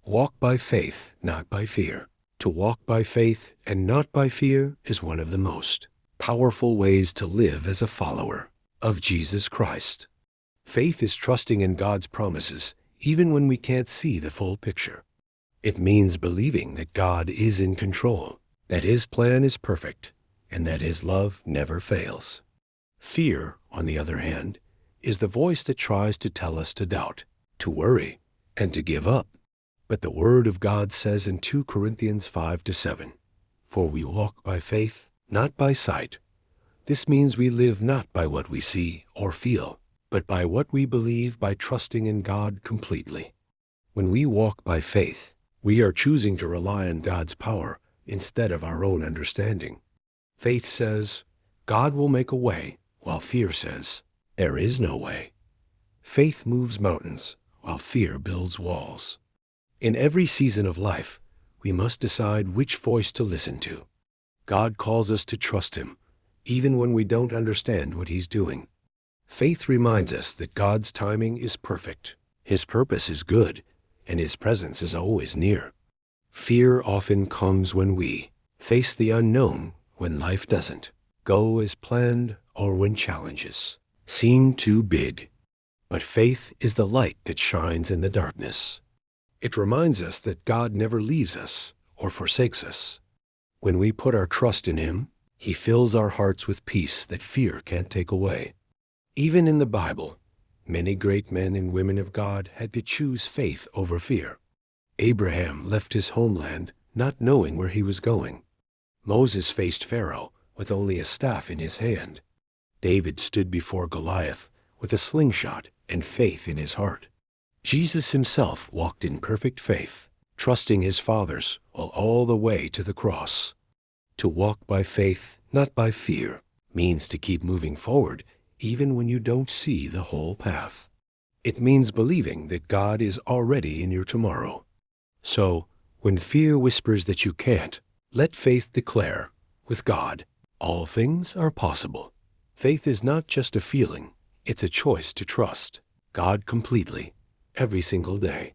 Walk by faith, not by fear. To walk by faith and not by fear is one of the most powerful ways to live as a follower of Jesus Christ. Faith is trusting in God's promises even when we can't see the full picture. It means believing that God is in control, that His plan is perfect, and that His love never fails. Fear, on the other hand, is the voice that tries to tell us to doubt, to worry, and to give up. But the Word of God says in 2 Corinthians 5-7, "For we walk by faith, not by sight." This means we live not by what we see or feel, but by what we believe, by trusting in God completely. When we walk by faith, we are choosing to rely on God's power instead of our own understanding. Faith says, God will make a way, while fear says, there is no way. Faith moves mountains, while fear builds walls. In every season of life, we must decide which voice to listen to. God calls us to trust Him, even when we don't understand what He's doing. Faith reminds us that God's timing is perfect, His purpose is good, and His presence is always near. Fear often comes when we face the unknown, when life doesn't go as planned, or when challenges seem too big. But faith is the light that shines in the darkness. It reminds us that God never leaves us or forsakes us. When we put our trust in Him, He fills our hearts with peace that fear can't take away. Even in the Bible, many great men and women of God had to choose faith over fear. Abraham left his homeland not knowing where he was going. Moses faced Pharaoh with only a staff in his hand. David stood before Goliath with a slingshot and faith in his heart. Jesus Himself walked in perfect faith, trusting His Father's will all the way to the cross. To walk by faith, not by fear, means to keep moving forward even when you don't see the whole path. It means believing that God is already in your tomorrow. So, when fear whispers that you can't, let faith declare, with God, all things are possible. Faith is not just a feeling, it's a choice to trust God completely, every single day.